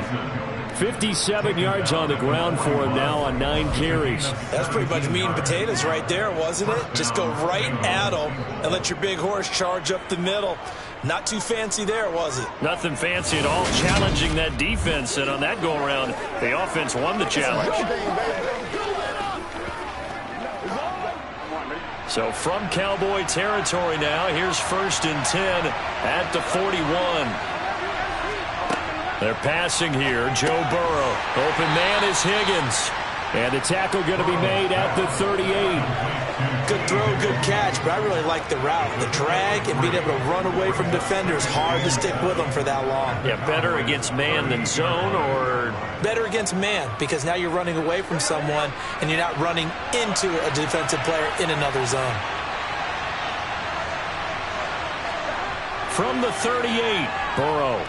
57 yards on the ground for him now on 9 carries. That's pretty much meat and potatoes right there, wasn't it? Just go right at him and let your big horse charge up the middle. Not too fancy there, was it? Nothing fancy at all, challenging that defense. And on that go-around, the offense won the challenge. So from Cowboy territory now, here's 1st and 10 at the 41. They're passing here. Joe Burrow. Open man is Higgins. And the tackle going to be made at the 38. Good throw, good catch, but I really like the route. The drag and being able to run away from defenders, hard to stick with them for that long. Yeah, better against man than zone, or? Better against man, because now you're running away from someone and you're not running into a defensive player in another zone. From the 38, Burrow.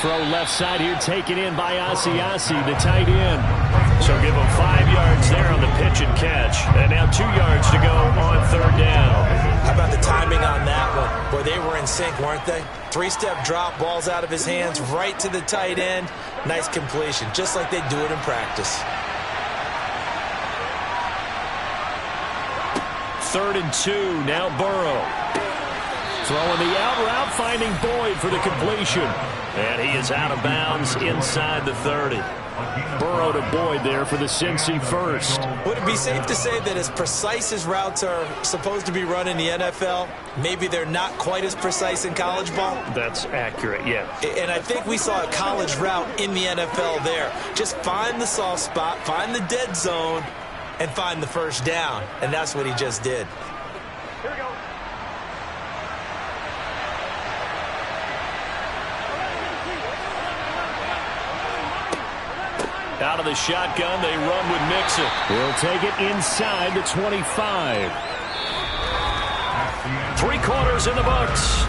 Throw left side here, taken in by Asiasi, the tight end. So give him 5 yards there on the pitch and catch. And now 2 yards to go on 3rd down. How about the timing on that one? Boy, they were in sync, weren't they? 3-step drop, balls out of his hands, right to the tight end. Nice completion, just like they do it in practice. 3rd and 2, now Burrow. Throwing the out route, finding Boyd for the completion. And he is out of bounds inside the 30. Burrow to Boyd there for the Cincy first. Would it be safe to say that as precise as routes are supposed to be run in the NFL, maybe they're not quite as precise in college ball? That's accurate, yeah. And I think we saw a college route in the NFL there. Just find the soft spot, find the dead zone, and find the first down. And that's what he just did. Here we go. Out of the shotgun, they run with Mixon. He'll take it inside the 25. 3 quarters in the books.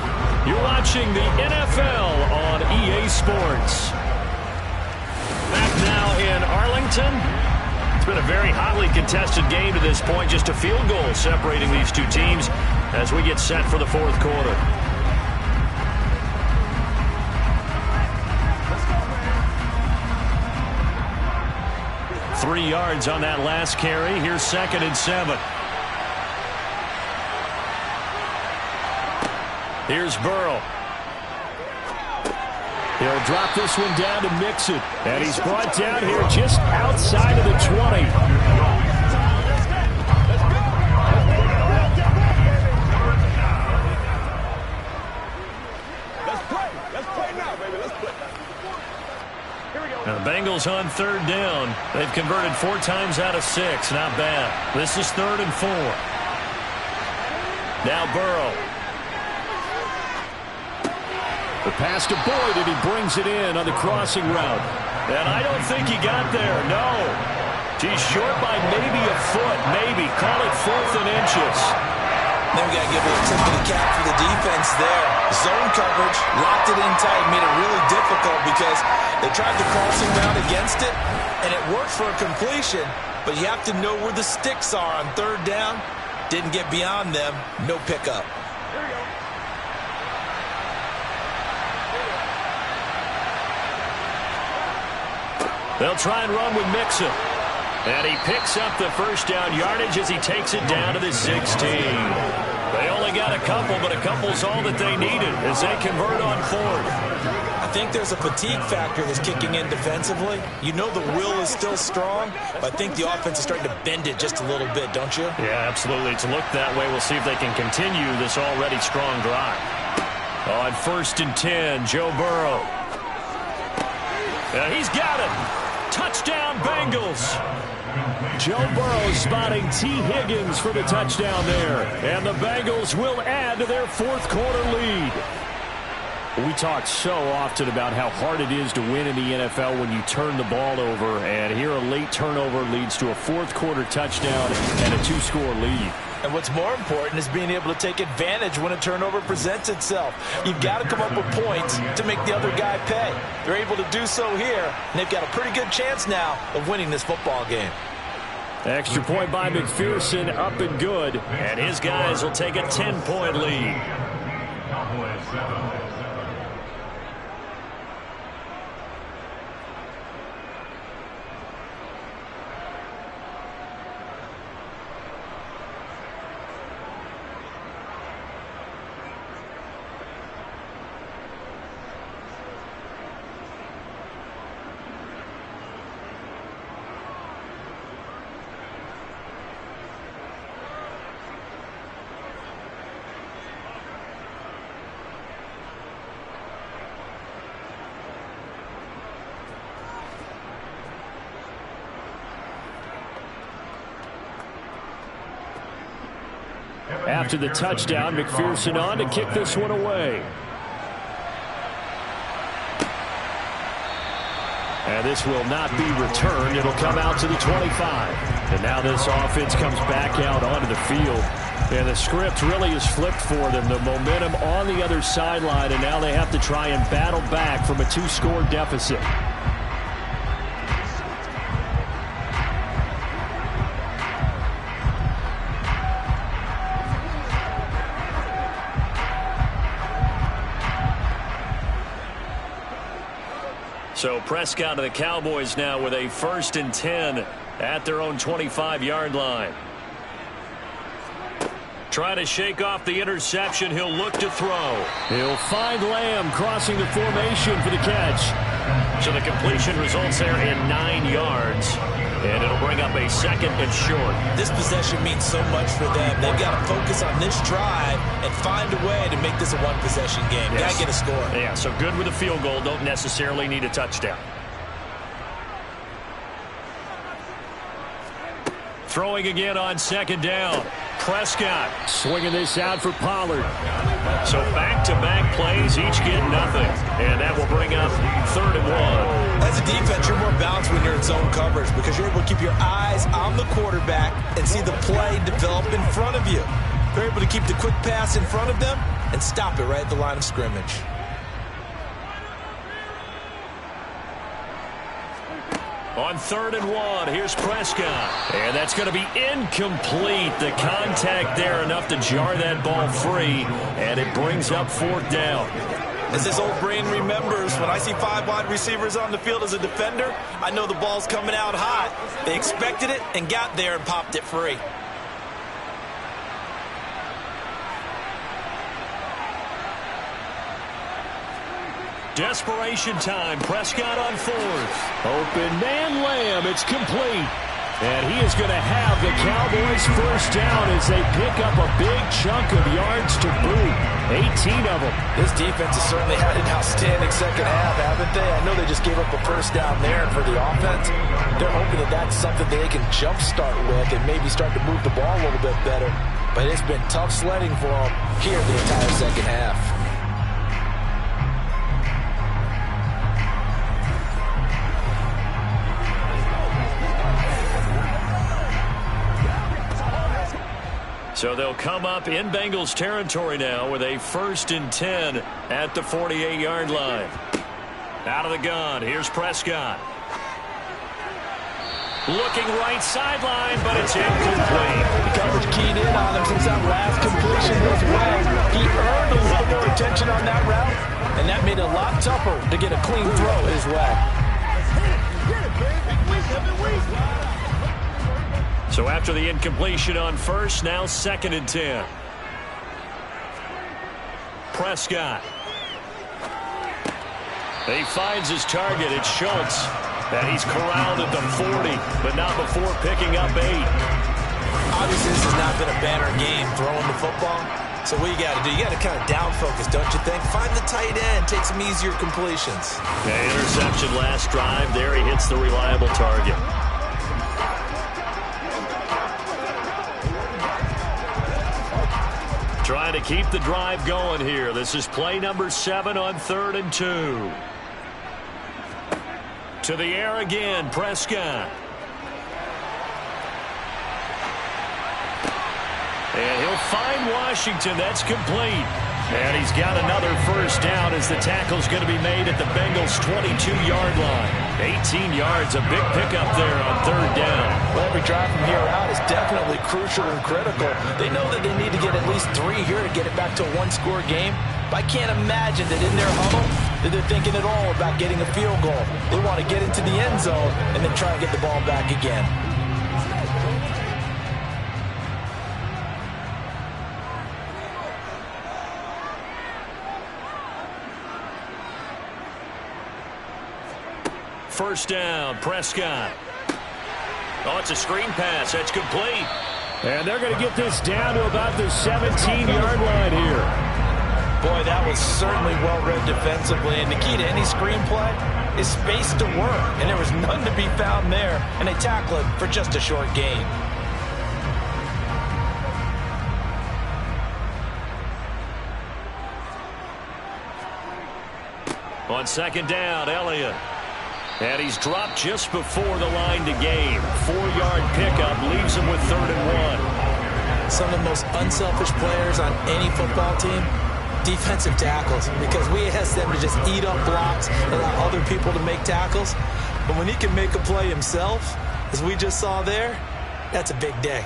You're watching the NFL on EA Sports. Back now in Arlington. It's been a very hotly contested game to this point. Just a field goal separating these two teams as we get set for the 4th quarter. 3 yards on that last carry. Here's 2nd and 7. Here's Burrow. He'll drop this one down to Mixon. And he's brought down here just outside of the 20. Now the Bengals on 3rd down. They've converted 4 times out of 6. Not bad. This is 3rd and 4. Now Burrow. The pass to Boyd, and he brings it in on the crossing route. And I don't think he got there. No. He's short by maybe a foot. Maybe. Call it 4th and inches. Then we got to give it a tip of the cap for the defense there. Zone coverage, locked it in tight, made it really difficult because they tried the crossing route against it, and it worked for a completion, but you have to know where the sticks are on 3rd down. Didn't get beyond them. No pickup. They'll try and run with Mixon. And he picks up the first down yardage as he takes it down to the 16. They only got a couple, but a couple's all that they needed as they convert on 4th. I think there's a fatigue factor that's kicking in defensively. You know the will is still strong, but I think the offense is starting to bend it just a little bit, don't you? Yeah, absolutely. It's looked that way. We'll see if they can continue this already strong drive. On 1st and 10, Joe Burrow. And he's got it. Touchdown, Bengals. Joe Burrow spotting T. Higgins for the touchdown there. And the Bengals will add to their 4th quarter lead. We talk so often about how hard it is to win in the NFL when you turn the ball over, and here a late turnover leads to a fourth-quarter touchdown and a 2-score lead. And what's more important is being able to take advantage when a turnover presents itself. You've got to come up with points to make the other guy pay. They're able to do so here, and they've got a pretty good chance now of winning this football game. Extra point by McPherson, up and good, and his guys will take a 10-point lead. After the touchdown, McPherson on to kick this one away. And this will not be returned. It'll come out to the 25. And now this offense comes back out onto the field. And the script really is flipped for them. The momentum on the other sideline, and now they have to try and battle back from a 2-score deficit. So Prescott of the Cowboys now with a 1st and 10 at their own 25-yard line. Trying to shake off the interception. He'll look to throw. He'll find Lamb crossing the formation for the catch. So the completion results there in 9 yards. And it'll bring up a 2nd and short. This possession means so much for them. They've got to focus on this drive and find a way to make this a one-possession game. Yes. Got to get a score. Yeah, so good with a field goal. Don't necessarily need a touchdown. Throwing again on 2nd down. Prescott swinging this out for Pollard. So back-to-back plays, each get nothing. And that will bring up 3rd and 1. As a defense, you're more balanced when you're in zone coverage because you're able to keep your eyes on the quarterback and see the play develop in front of you. They're able to keep the quick pass in front of them and stop it right at the line of scrimmage. On 3rd and 1, here's Prescott. And that's going to be incomplete. The contact there enough to jar that ball free. And it brings up 4th down. As this old brain remembers, when I see 5 wide receivers on the field as a defender, I know the ball's coming out hot. They expected it and got there and popped it free. Desperation time. Prescott on 4th. Open man Lamb. It's complete. And he is going to have the Cowboys 1st down as they pick up a big chunk of yards to boot. 18 of them. This defense has certainly had an outstanding second half, haven't they? I know they just gave up a 1st down there, and for the offense, they're hoping that that's something they can jumpstart with and maybe start to move the ball a little bit better. But it's been tough sledding for them here the entire second half. So they'll come up in Bengals territory now with a 1st and 10 at the 48-yard line. Out of the gun, here's Prescott. Looking right sideline, but it's incomplete. The coverage keyed in on him since that last completion was well. He earned a little more attention on that route, and that made it a lot tougher to get a clean throw his way. So after the incompletion on 1st, now 2nd and 10. Prescott. He finds his target. It's Schultz. And he's corralled at the 40, but not before picking up 8. Obviously, this has not been a banner game throwing the football. So what you got to do, you got to kind of down focus, don't you think? Find the tight end, take some easier completions. Okay, interception last drive. There he hits the reliable target. Trying to keep the drive going here. This is play number 7 on 3rd and 2. To the air again, Prescott. And he'll find Washington. That's complete. And he's got another first down as the tackle's going to be made at the Bengals' 22-yard line. 18 yards, a big pickup there on 3rd down. Well, every drive from here out is definitely crucial and critical. They know that they need to get at least 3 here to get it back to a one-score game. But I can't imagine that in their huddle that they're thinking at all about getting a field goal. They want to get into the end zone and then try and get the ball back again. First down, Prescott. Oh, it's a screen pass. That's complete. And they're going to get this down to about the 17-yard line here. Boy, that was certainly well-read defensively. And the key to any screenplay is space to work. And there was none to be found there. And they tackle it for just a short gain. On 2nd down, Elliott. And he's dropped just before the line to gain. 4-yard pickup leaves him with 3rd and 1. Some of the most unselfish players on any football team, defensive tackles. Because we ask them to just eat up blocks, allow other people to make tackles. But when he can make a play himself, as we just saw there, that's a big day.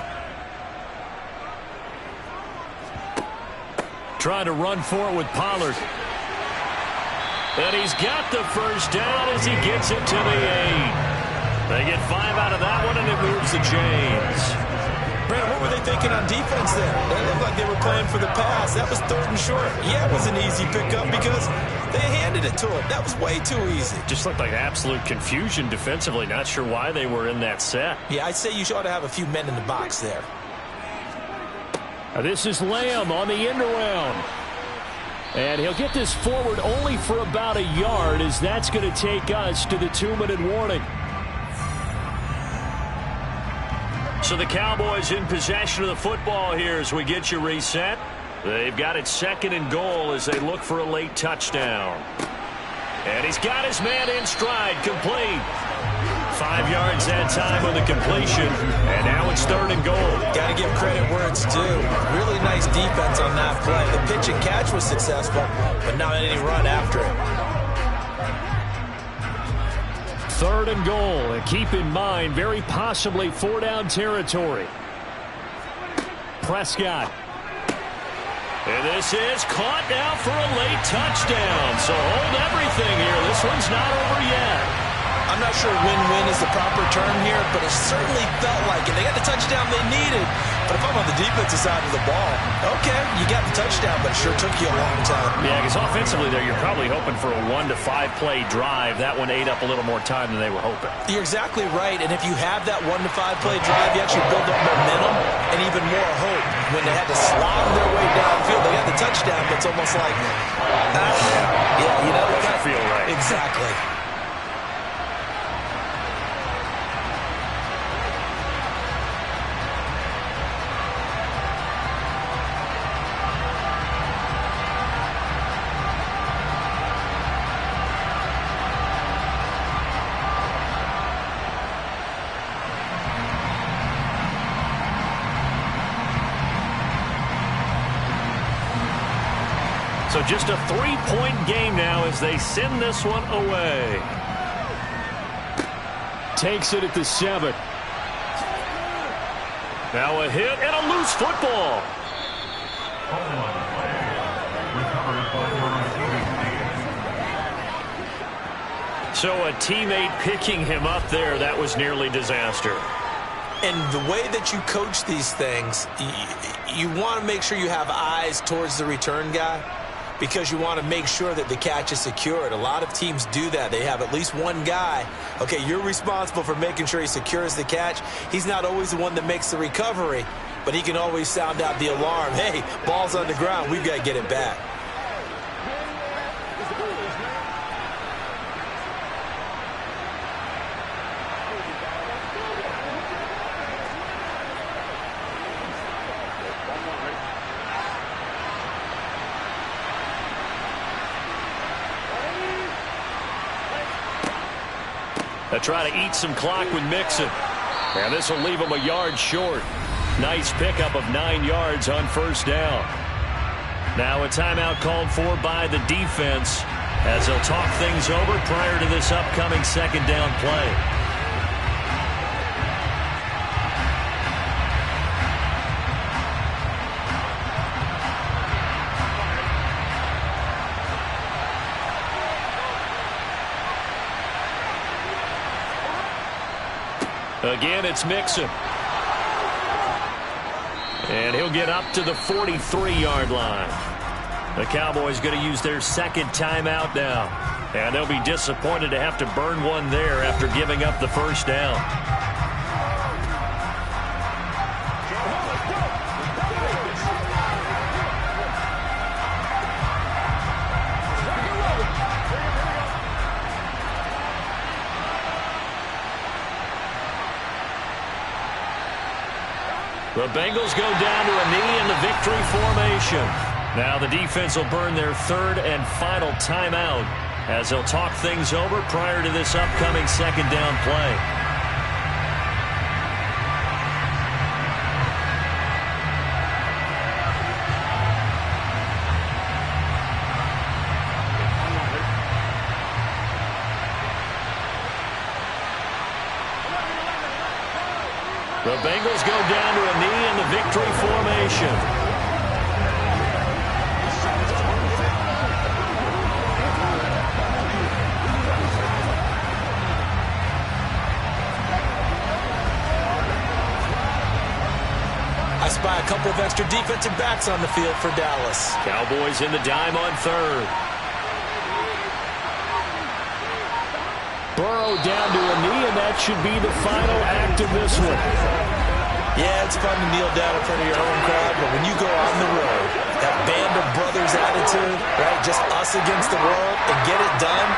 Trying to run for it with Pollard. And he's got the first down as he gets it to the 8. They get 5 out of that one, and it moves the chains. Brandon, what were they thinking on defense there? They looked like they were playing for the pass. That was 3rd and short. Yeah, it was an easy pickup because they handed it to him. That was way too easy. Just looked like absolute confusion defensively. Not sure why they were in that set. Yeah, I'd say you ought to have a few men in the box there. This is Lamb on the end around. And he'll get this forward only for about a yard, as that's going to take us to the 2-minute warning. So the Cowboys in possession of the football here as we get you reset. They've got it 2nd and goal as they look for a late touchdown. And he's got his man in stride, complete. 5 yards that time on the completion, and now it's 3rd and goal. Got to give credit where it's due. Really nice defense on that play. The pitch and catch was successful, but not any run after it. 3rd and goal, and keep in mind, very possibly 4-down territory. Prescott. And this is caught now for a late touchdown. So hold everything here. This one's not over yet. I'm not sure win-win is the proper term here, but it certainly felt like it. They got the touchdown they needed. But if I'm on the defensive side of the ball, okay, you got the touchdown, but it sure took you a long time. Yeah, because offensively there, you're probably hoping for a 1 to 5 play drive. That one ate up a little more time than they were hoping. You're exactly right, and if you have that 1 to 5 play drive, you actually build up momentum and even more hope. When they had to slog their way downfield, they got the touchdown, but it's almost like, yeah, you know, it doesn't feel right. Exactly. So just a 3-point game now as they send this one away. Takes it at the 7. Now a hit and a loose football. So a teammate picking him up there, that was nearly disaster. And the way that you coach these things, you want to make sure you have eyes towards the return guy, because you want to make sure that the catch is secured. A lot of teams do that. They have at least one guy. Okay, you're responsible for making sure he secures the catch. He's not always the one that makes the recovery, but he can always sound out the alarm. Hey, ball's on the ground. We've got to get it back. They try to eat some clock with Mixon. And this will leave them a yard short. Nice pickup of 9 yards on first down. Now a timeout called for by the defense as they'll talk things over prior to this upcoming second down play. Again, it's Mixon. And he'll get up to the 43-yard line. The Cowboys going to use their second timeout now. And they'll be disappointed to have to burn one there after giving up the first down. The Bengals go down to a knee in the victory formation. Now the defense will burn their third and final timeout as they'll talk things over prior to this upcoming second down play. The Bengals go down to a knee in the victory formation. I spy a couple of extra defensive backs on the field for Dallas. Cowboys in the dime on third. Burrow down to a knee, and that should be the final act of this one. Yeah, it's fun to kneel down in front of your home crowd, but when you go on the road, that band of brothers attitude, right, just us against the world, and get it done,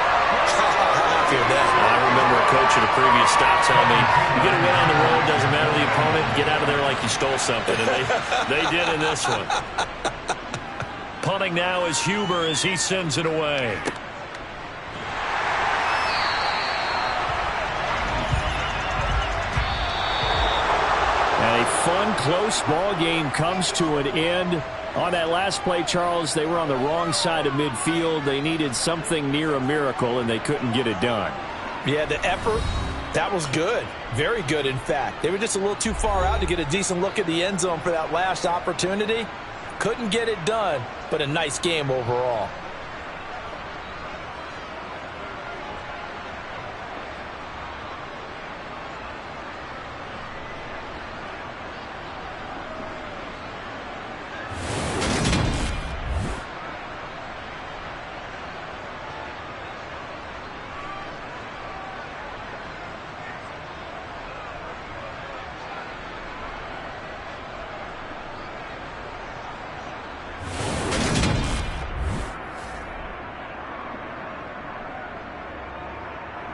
happy with that. I remember a coach at a previous stop telling me, you get a win on the road, doesn't matter the opponent, get out of there like you stole something, and they did in this one. Punting now is Huber as he sends it away. A fun, close ball game comes to an end. On that last play, Charles, they were on the wrong side of midfield. They needed something near a miracle, and they couldn't get it done. Yeah, the effort, that was good. Very good, in fact. They were just a little too far out to get a decent look at the end zone for that last opportunity. Couldn't get it done, but a nice game overall.